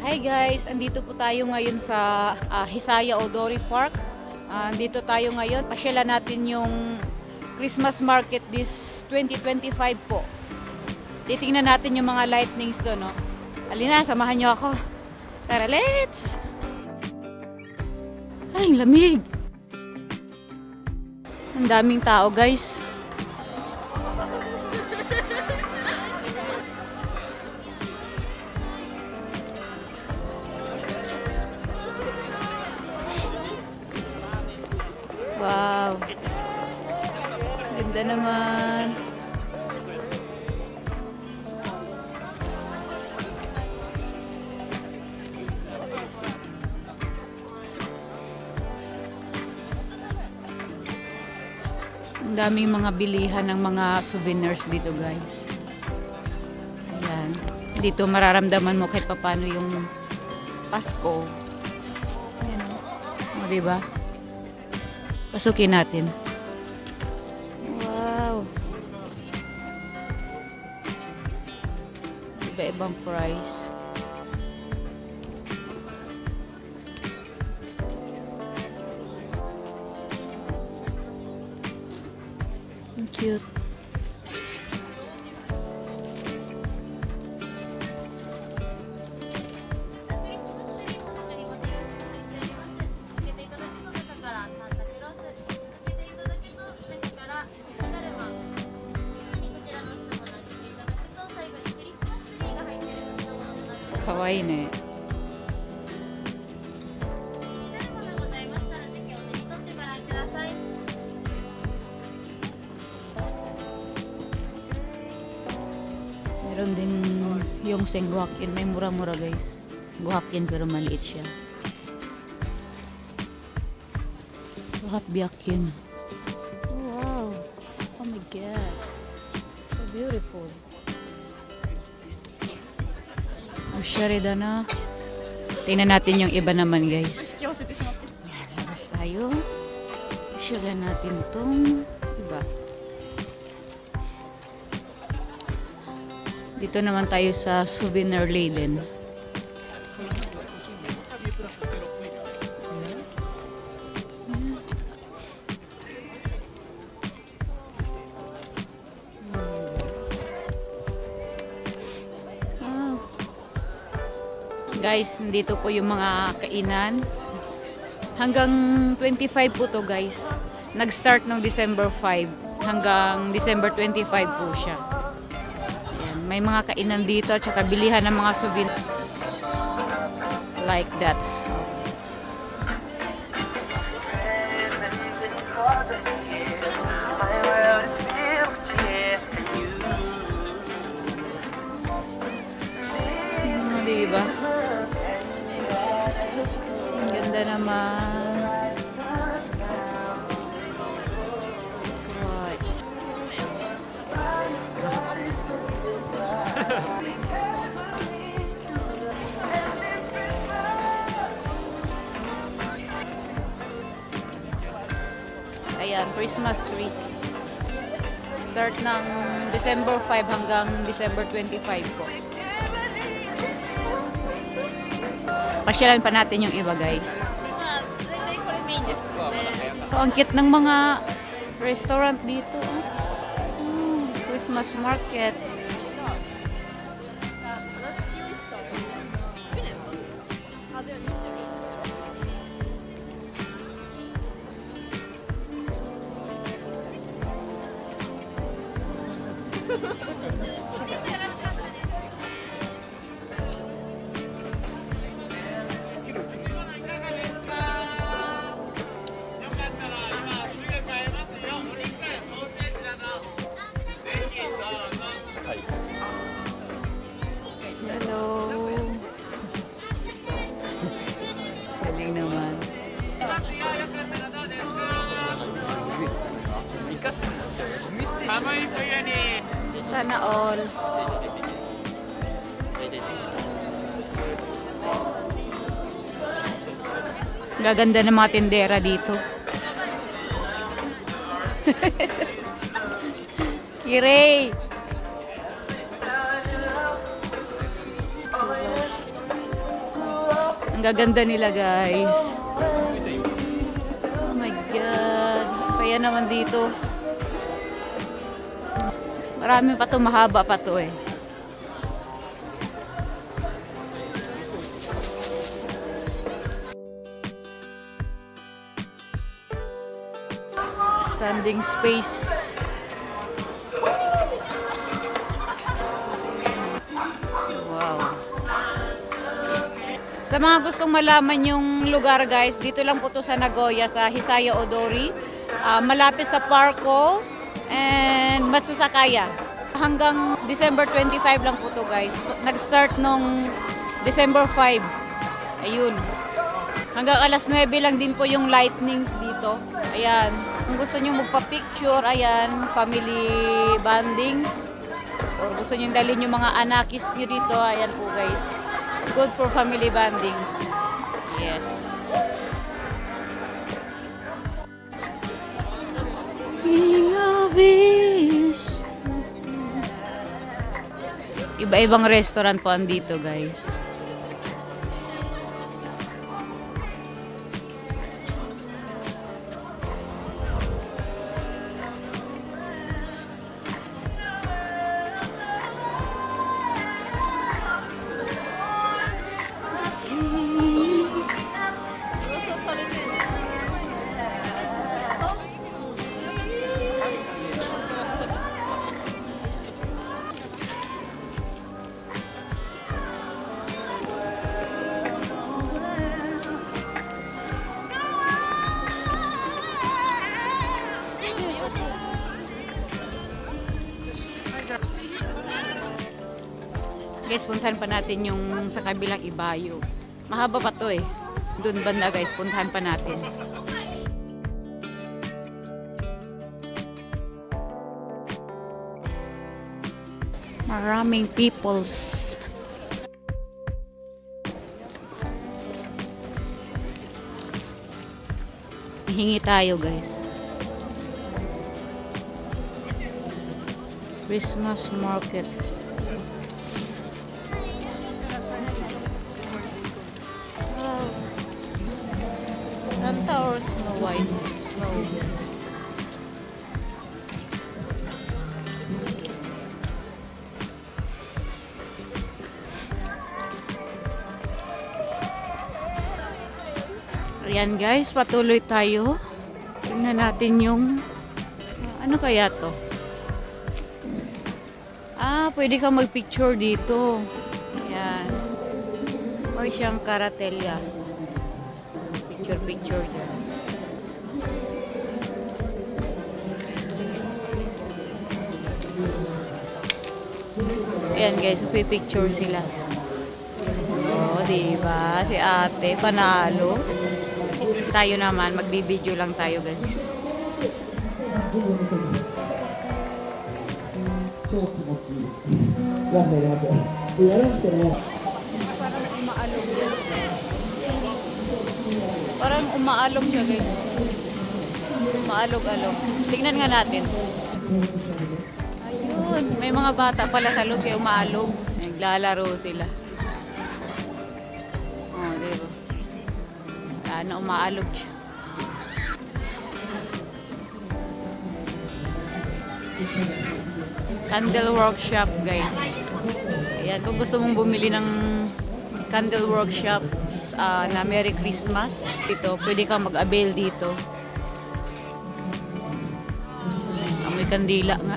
Hi guys, andito po tayo ngayon sa Hisaya Odori Park. Andito tayo ngayon. Pasyalan natin yung Christmas market this 2025 po. Titingnan natin yung mga lightnings doon, no? Halina, samahan nyo ako. Tara, let's! Ay, lamig! Ang daming tao, guys. Wow. Ganda naman. Ang daming mga bilihan ng mga souvenirs dito, guys. Ayan. Dito mararamdaman mo kahit paano yung Pasko. Ayan. O, diba? Pasukin natin. Wow. Iba-ibang price. Ang cute. Kawaii ne. Meron din yung Guhakin. May mura-mura, guys. Guhakin pero maliit siya. Guhakin. Wow. Oh my god. So beautiful. Oh, Sharida na. Tingnan natin yung iba naman, guys. Yan, labas tayo. Share natin itong iba. Dito naman tayo sa souvenir laden. Guys, dito po yung mga kainan. Hanggang 25 po to, guys. Nag-start ng December 5 hanggang December 25 po siya. Ayan, may mga kainan dito at saka bilihan ng mga souvenirs. Like that. Diba? Ganda naman. Right. Ayan, Christmas tree. Start ng December 5 hanggang December 25 po. Pasyalan pa natin yung iba, guys. Oh, ang cute ng mga restaurant dito. Christmas market. Hello. Galing naman. Sana all. Gaganda ng mga tindera dito. Kirei! Ang gaganda nila, guys. Oh my God. Saya naman dito. Marami pa to, mahaba pa to eh. Standing space. Wow. Sa mga gustong malaman yung lugar, guys, dito lang po to sa Nagoya, sa Hisaya Odori. Malapit sa Parco and Matsusakaya. Hanggang December 25 lang po to, guys. Nag-start nung December 5. Ayun. Hanggang alas 9 lang din po yung lightnings dito. Ayan. Kung gusto nyo magpa-picture, ayan, family bondings. Or gusto nyo dalhin yung mga anakis nyo dito, ayan po, guys. Good for family bondings. Yes. Iba-ibang restaurant po andito, guys. Guys, puntahan pa natin yung sa kabilang Ibayo. Mahaba pa to eh. Doon banda, guys, puntahan pa natin. Maraming peoples. Hingi tayo, guys. Christmas market. Santa or Snow White? Snow. Ayan, guys, patuloy tayo. Tingnan natin yung ano kaya to? Pwede kang magpicture dito. Ayan. Or siyang karatelya. Picture dyan. Ayan, guys, pipicture sila. Oh, diba? Si ate, panalo. Tayo naman, magbibideo lang tayo, guys. Parang umaalog siya, guys. Umaalog-alog. Tingnan nga natin. Ayun. May mga bata pala sa loob kaya umaalog. Naglalaro sila. Oh, diba? Sana umaalog siya. Candle workshop, guys. Ayan, kung gusto mong bumili ng candle workshop na Merry Christmas dito, pwede kang mag-avail dito. Amoy kandila nga.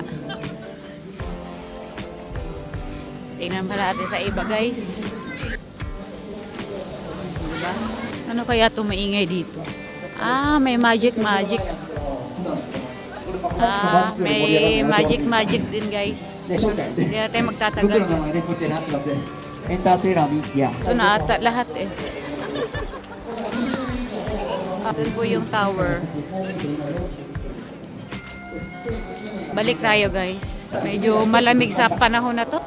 Tingnan pala natin sa iba, guys. Diba? Ano kaya ito maingay dito? May magic. May magic din, guys. Kaya tayo magtatagal. Ito na ata lahat eh. Doon po yung tower. Balik tayo, guys. Medyo malamig sa panahon na to.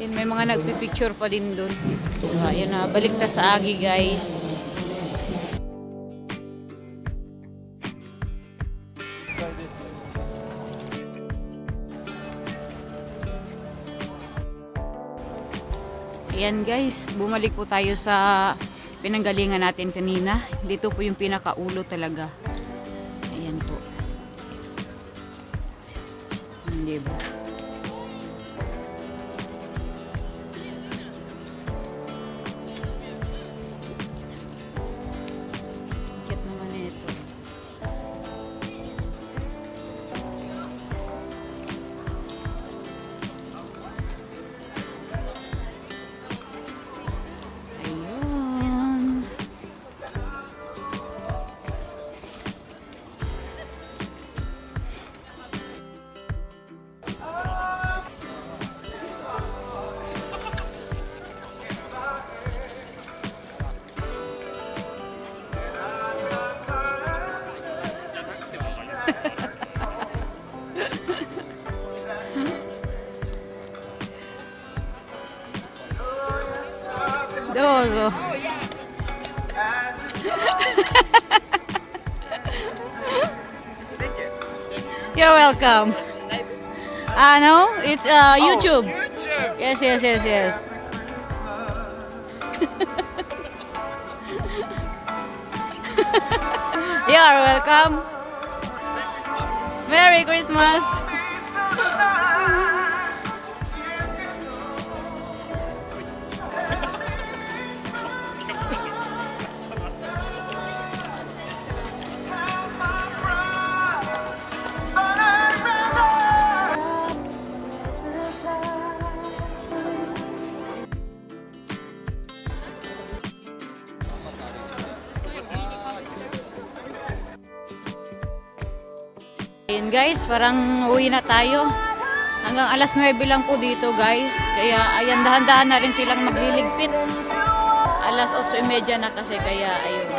Yan, may mga nagpipicture pa din doon. Ayan na, balik na sa Agi, guys. Ayan guys, bumalik po tayo sa pinanggalingan natin kanina. Dito po yung pinakaulo talaga. Ayan po. Hindi ba? Cute naman ito. Ayun. Dozo. You're welcome. No, it's YouTube. YouTube. Yes. You're welcome. Merry Christmas. Ayun guys, parang uwi na tayo. Hanggang alas 9 lang po dito guys. Kaya ayan, dahan-dahan na rin silang magliligpit. Alas 8:30 na kasi, kaya ayun.